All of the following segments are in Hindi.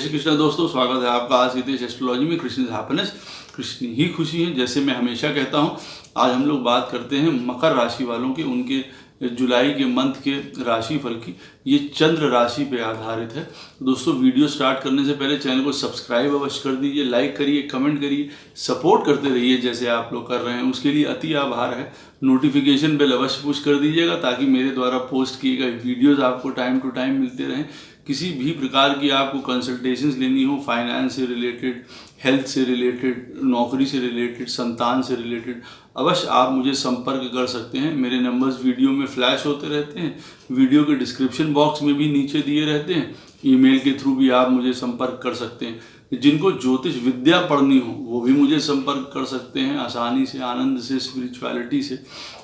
श्री कृष्ण दोस्तों, स्वागत है आपका आज हितेश एस्ट्रोलॉजी में। कृष्ण इज हैप्पीनेस, कृष्ण ही खुशी है। जैसे मैं हमेशा कहता हूँ, आज हम लोग बात करते हैं मकर राशि वालों की, उनके जुलाई के मंथ के राशि फल की। ये चंद्र राशि पे आधारित है। दोस्तों, वीडियो स्टार्ट करने से पहले चैनल को सब्सक्राइब अवश्य कर दीजिए, लाइक करिए, कमेंट करिए, सपोर्ट करते रहिए जैसे आप लोग कर रहे हैं, उसके लिए अति आभार है। नोटिफिकेशन बेल अवश्य पुश कर दीजिएगा ताकि मेरे द्वारा पोस्ट किए गए वीडियोज़ आपको टाइम टू टाइम मिलते रहें। किसी भी प्रकार की आपको कंसल्टेशंस लेनी हो, फाइनेंस से रिलेटेड, हेल्थ से रिलेटेड, नौकरी से रिलेटेड, संतान से रिलेटेड, अवश्य आप मुझे संपर्क कर सकते हैं। मेरे नंबर्स वीडियो में फ्लैश होते रहते हैं, वीडियो के डिस्क्रिप्शन बॉक्स में भी नीचे दिए रहते हैं। ईमेल के थ्रू भी आप मुझे संपर्क कर सकते हैं। जिनको ज्योतिष विद्या पढ़नी हो वो भी मुझे संपर्क कर सकते हैं आसानी से, आनंद से, स्पिरिचुअलिटी से।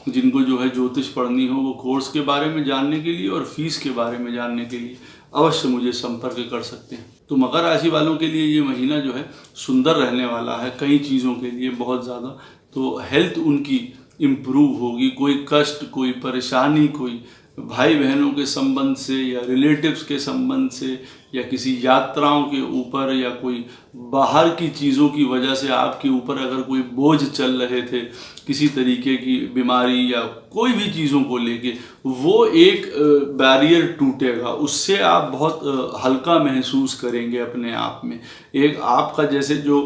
जिनको जो है ज्योतिष पढ़नी हो वो कोर्स के बारे में जानने के लिए और फीस के बारे में जानने के लिए अवश्य मुझे संपर्क कर सकते हैं। तो मकर राशि वालों के लिए ये महीना जो है सुंदर रहने वाला है, कई चीज़ों के लिए बहुत ज़्यादा। तो हेल्थ उनकी इम्प्रूव होगी, कोई कष्ट, कोई परेशानी, कोई भाई बहनों के संबंध से या रिलेटिव्स के संबंध से या किसी यात्राओं के ऊपर या कोई बाहर की चीज़ों की वजह से आपके ऊपर अगर कोई बोझ चल रहे थे, किसी तरीके की बीमारी या कोई भी चीज़ों को लेके, वो एक बैरियर टूटेगा। उससे आप बहुत हल्का महसूस करेंगे अपने आप में। एक आपका जैसे जो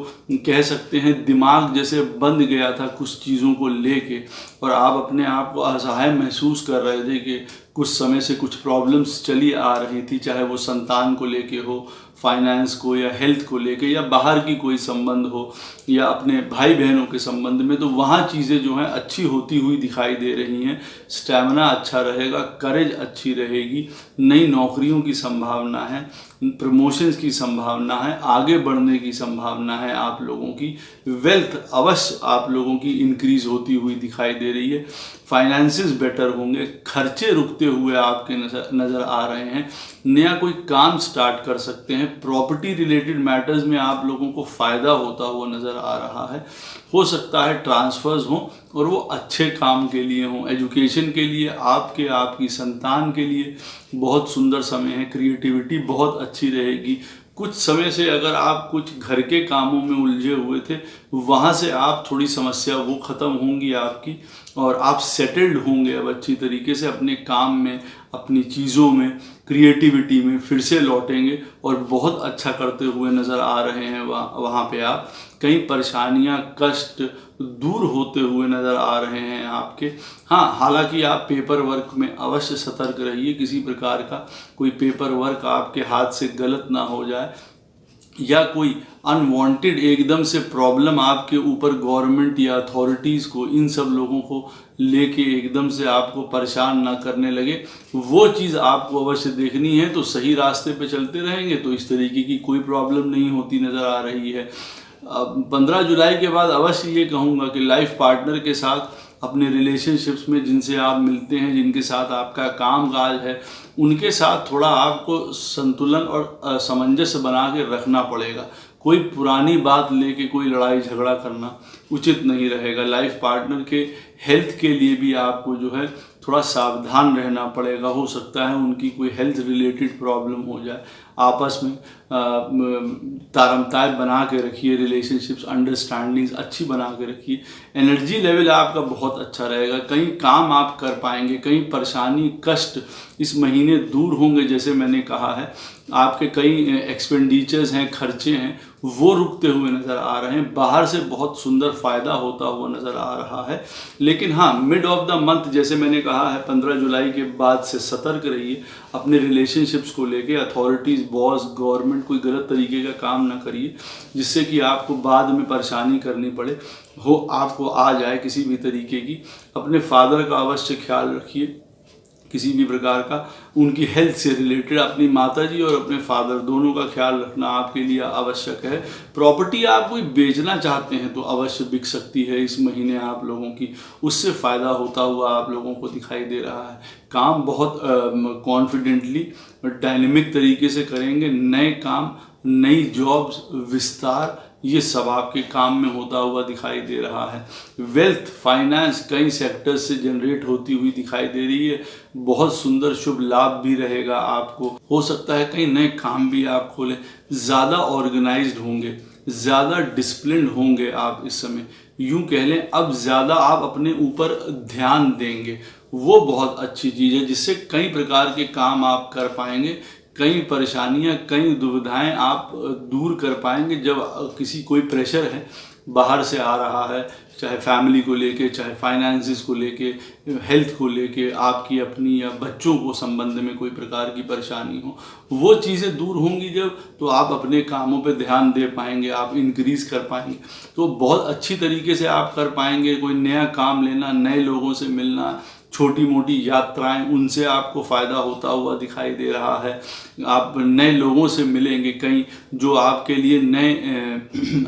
कह सकते हैं दिमाग जैसे बंद गया था कुछ चीज़ों को लेके, और आप अपने आप को असहाय महसूस कर रहे थे कि कुछ समय से कुछ प्रॉब्लम्स चली आ रही थी, चाहे वो संतान को लेके हो, फाइनेंस को या हेल्थ को लेके, या बाहर की कोई संबंध हो या अपने भाई बहनों के संबंध में। तो वहाँ चीज़ें जो हैं अच्छी होती हुई दिखाई दे रही हैं। स्टैमिना अच्छा रहेगा, करेज अच्छी रहेगी, नई नौकरियों की संभावना है, प्रमोशंस की संभावना है, आगे बढ़ने की संभावना है आप लोगों की। वेल्थ अवश्य आप लोगों की इंक्रीज होती हुई दिखाई दे रही है। फाइनेंसेस बेटर होंगे, खर्चे रुकते हुए आपके नज़र आ रहे हैं। नया कोई काम स्टार्ट कर सकते हैं। प्रॉपर्टी रिलेटेड मैटर्स में आप लोगों को फ़ायदा होता हुआ नज़र आ रहा है। हो सकता है ट्रांसफ़र्स हों और वो अच्छे काम के लिए हों, एजुकेशन के लिए, आपकी संतान के लिए बहुत सुंदर समय है। क्रिएटिविटी बहुत अच्छी रहेगी। कुछ समय से अगर आप कुछ घर के कामों में उलझे हुए थे, वहाँ से आप थोड़ी समस्या वो ख़त्म होंगी आपकी, और आप सेटल्ड होंगे अब अच्छी तरीके से अपने काम में, अपनी चीज़ों में, क्रिएटिविटी में फिर से लौटेंगे और बहुत अच्छा करते हुए नज़र आ रहे हैं। वहाँ पे आप कई परेशानियाँ, कष्ट दूर होते हुए नज़र आ रहे हैं आपके। हाँ, हालांकि आप पेपर वर्क में अवश्य सतर्क रहिए, किसी प्रकार का कोई पेपर वर्क आपके हाथ से गलत ना हो जाए, या कोई अनवांटेड एकदम से प्रॉब्लम आपके ऊपर गवर्नमेंट या अथॉरिटीज़ को, इन सब लोगों को लेके एकदम से आपको परेशान ना करने लगे। वो चीज़ आपको अवश्य देखनी है। तो सही रास्ते पे चलते रहेंगे तो इस तरीके की कोई प्रॉब्लम नहीं होती नज़र आ रही है। 15 जुलाई के बाद अवश्य ये कहूँगा कि लाइफ पार्टनर के साथ, अपने रिलेशनशिप्स में जिनसे आप मिलते हैं, जिनके साथ आपका काम काज है, उनके साथ थोड़ा आपको संतुलन और सामंजस्य बना के रखना पड़ेगा। कोई पुरानी बात लेके कोई लड़ाई झगड़ा करना उचित नहीं रहेगा। लाइफ पार्टनर के हेल्थ के लिए भी आपको जो है थोड़ा सावधान रहना पड़ेगा। हो सकता है उनकी कोई हेल्थ रिलेटेड प्रॉब्लम हो जाए। आपस में तारमताय बना के रखिए, रिलेशनशिप्स, अंडरस्टैंडिंग्स अच्छी बना के रखिए। एनर्जी लेवल आपका बहुत अच्छा रहेगा। कई काम आप कर पाएंगे, कई परेशानी, कष्ट इस महीने दूर होंगे। जैसे मैंने कहा है, आपके कई एक्सपेंडिचर्स हैं, खर्चे हैं, वो रुकते हुए नज़र आ रहे हैं। बाहर से बहुत सुंदर फ़ायदा होता हुआ नज़र आ रहा है। लेकिन हाँ, मिड ऑफ द मंथ जैसे मैंने कहा है, 15 जुलाई के बाद से सतर्क रहिए अपने रिलेशनशिप्स को लेके। अथॉरिटीज़, बॉस, गवर्नमेंट, कोई गलत तरीके का काम ना करिए जिससे कि आपको बाद में परेशानी करनी पड़े, हो आपको आ जाए किसी भी तरीके की। अपने फादर का अवश्य ख्याल रखिए, किसी भी प्रकार का उनकी हेल्थ से रिलेटेड, अपनी माताजी और अपने फादर दोनों का ख्याल रखना आपके लिए आवश्यक है। प्रॉपर्टी आप कोई बेचना चाहते हैं तो अवश्य बिक सकती है इस महीने आप लोगों की, उससे फ़ायदा होता हुआ आप लोगों को दिखाई दे रहा है। काम बहुत कॉन्फिडेंटली, डायनेमिक तरीके से करेंगे। नए काम, नई जॉब्स, विस्तार, ये सब आपके काम में होता हुआ दिखाई दे रहा है। वेल्थ, फाइनेंस कई सेक्टर्स से जनरेट होती हुई दिखाई दे रही है। बहुत सुंदर शुभ लाभ भी रहेगा आपको। हो सकता है कई नए काम भी आप खोलें। ज़्यादा ऑर्गेनाइज्ड होंगे, ज़्यादा डिसिप्लिन्ड होंगे आप इस समय। यूं कह लें अब ज़्यादा आप अपने ऊपर ध्यान देंगे, वो बहुत अच्छी चीज़ है, जिससे कई प्रकार के काम आप कर पाएंगे। कई परेशानियां, कई दुविधाएं आप दूर कर पाएंगे। जब किसी कोई प्रेशर है बाहर से आ रहा है, चाहे फैमिली को लेके, चाहे फाइनेंसिस को लेके, हेल्थ को लेके, आपकी अपनी या बच्चों को संबंध में कोई प्रकार की परेशानी हो, वो चीज़ें दूर होंगी जब, तो आप अपने कामों पे ध्यान दे पाएंगे, आप इंक्रीज कर पाएंगे, तो बहुत अच्छी तरीके से आप कर पाएंगे। कोई नया काम लेना, नए लोगों से मिलना, छोटी मोटी यात्राएं, उनसे आपको फ़ायदा होता हुआ दिखाई दे रहा है। आप नए लोगों से मिलेंगे कई, जो आपके लिए नए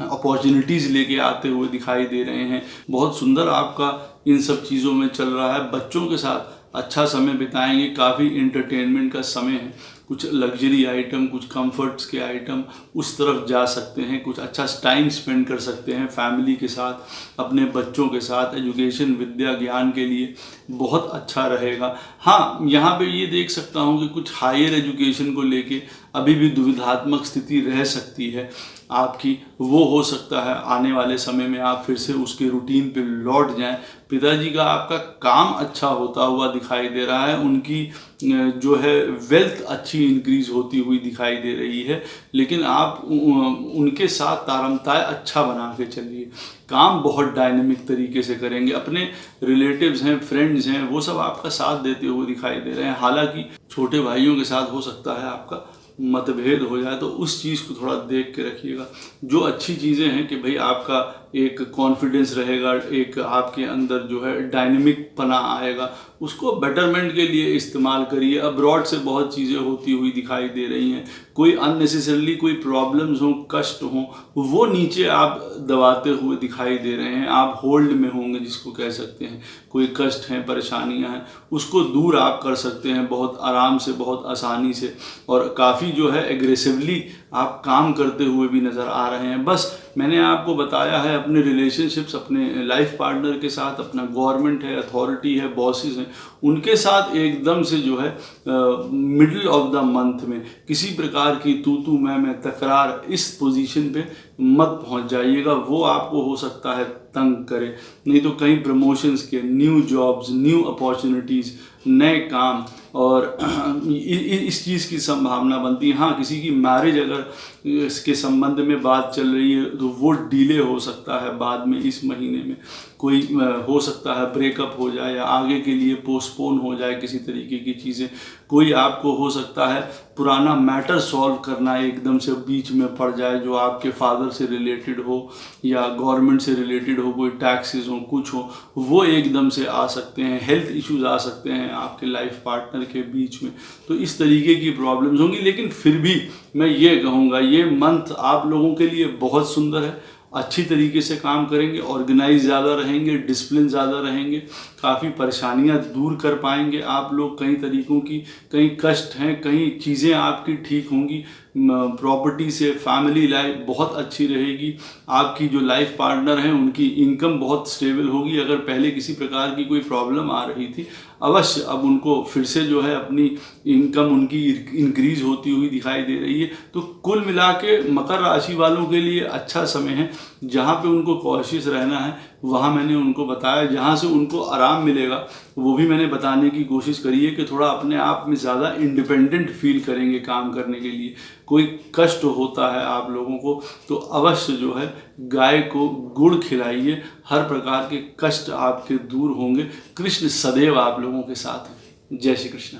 अपॉर्चुनिटीज़ लेके आते हुए दिखाई दे रहे हैं। बहुत सुंदर आपका इन सब चीज़ों में चल रहा है। बच्चों के साथ अच्छा समय बिताएंगे, काफ़ी इंटरटेनमेंट का समय है। कुछ लग्जरी आइटम, कुछ कंफर्ट्स के आइटम, उस तरफ जा सकते हैं। कुछ अच्छा टाइम स्पेंड कर सकते हैं फैमिली के साथ, अपने बच्चों के साथ। एजुकेशन, विद्या ज्ञान के लिए बहुत अच्छा रहेगा। हाँ, यहाँ पे ये देख सकता हूँ कि कुछ हायर एजुकेशन को लेके अभी भी दुविधात्मक स्थिति रह सकती है आपकी। वो हो सकता है आने वाले समय में आप फिर से उसके रूटीन पे लौट जाएं। पिताजी का आपका काम अच्छा होता हुआ दिखाई दे रहा है। उनकी जो है वेल्थ अच्छी इंक्रीज होती हुई दिखाई दे रही है, लेकिन आप उनके साथ तारमताय अच्छा बना के चलिए। काम बहुत डायनेमिक तरीके से करेंगे। अपने रिलेटिव्स हैं, फ्रेंड्स हैं, वो सब आपका साथ देते हुए दिखाई दे रहे हैं। हालांकि छोटे भाइयों के साथ हो सकता है आपका मतभेद हो जाए, तो उस चीज़ को थोड़ा देख के रखिएगा। जो अच्छी चीज़ें हैं कि भाई आपका एक कॉन्फिडेंस रहेगा, एक आपके अंदर जो है डायनेमिक पना आएगा, उसको बेटरमेंट के लिए इस्तेमाल करिए। अब्रॉड से बहुत चीज़ें होती हुई दिखाई दे रही हैं। कोई अननेसेसरली कोई प्रॉब्लम्स हों, कष्ट हों, वो नीचे आप दबाते हुए दिखाई दे रहे हैं। आप होल्ड में होंगे, जिसको कह सकते हैं। कोई कष्ट हैं, परेशानियां हैं, उसको दूर आप कर सकते हैं बहुत आराम से, बहुत आसानी से। और काफ़ी जो है एग्रेसिवली आप काम करते हुए भी नज़र आ रहे हैं। बस मैंने आपको बताया है अपने रिलेशनशिप्स, अपने लाइफ पार्टनर के साथ, अपना गवर्नमेंट है, अथॉरिटी है, बॉसेस हैं, उनके साथ एकदम से जो है मिडिल ऑफ द मंथ में किसी प्रकार की तू मैं तकरार, इस पोजीशन पे मत पहुंच जाइएगा। वो आपको हो सकता है तंग करे। नहीं तो कई प्रमोशंस के, न्यू जॉब्स, न्यू अपॉर्चुनिटीज़, नए काम, और इस चीज़ की संभावना बनती है। हाँ, किसी की मैरिज अगर इसके संबंध में बात चल रही है तो वो डिले हो सकता है बाद में। इस महीने में कोई हो सकता है ब्रेकअप हो जाए, या आगे के लिए पोस्टपोन हो जाए किसी तरीके की चीज़ें। कोई आपको हो सकता है पुराना मैटर सॉल्व करना एकदम से बीच में पड़ जाए, जो आपके फादर से रिलेटेड हो या गवर्नमेंट से रिलेटेड हो, कोई टैक्सेस हो, कुछ हो, वो एकदम से आ सकते हैं। हेल्थ इश्यूज आ सकते हैं आपके लाइफ पार्टनर के बीच में। तो इस तरीके की प्रॉब्लम्स होंगी, लेकिन फिर भी मैं ये कहूँगा ये मंथ आप लोगों के लिए बहुत सुंदर है। अच्छी तरीके से काम करेंगे, ऑर्गेनाइज ज़्यादा रहेंगे, डिसिप्लिन ज़्यादा रहेंगे, काफ़ी परेशानियां दूर कर पाएंगे आप लोग। कई तरीकों की, कई कष्ट हैं, कई चीज़ें आपकी ठीक होंगी। प्रॉपर्टी से फैमिली लाइफ बहुत अच्छी रहेगी। आपकी जो लाइफ पार्टनर हैं उनकी इनकम बहुत स्टेबल होगी। अगर पहले किसी प्रकार की कोई प्रॉब्लम आ रही थी, अवश्य अब उनको फिर से जो है अपनी इनकम उनकी इंक्रीज होती हुई दिखाई दे रही है। तो कुल मिला के मकर राशि वालों के लिए अच्छा समय है। जहाँ पे उनको कॉशियस रहना है वहाँ मैंने उनको बताया। जहाँ से उनको आराम मिलेगा वो भी मैंने बताने की कोशिश करी है कि थोड़ा अपने आप में ज़्यादा इंडिपेंडेंट फील करेंगे काम करने के लिए। कोई कष्ट होता है आप लोगों को तो अवश्य जो है गाय को गुड़ खिलाइए, हर प्रकार के कष्ट आपके दूर होंगे। कृष्ण सदैव आप लोगों के साथ हैं। जय श्री कृष्ण।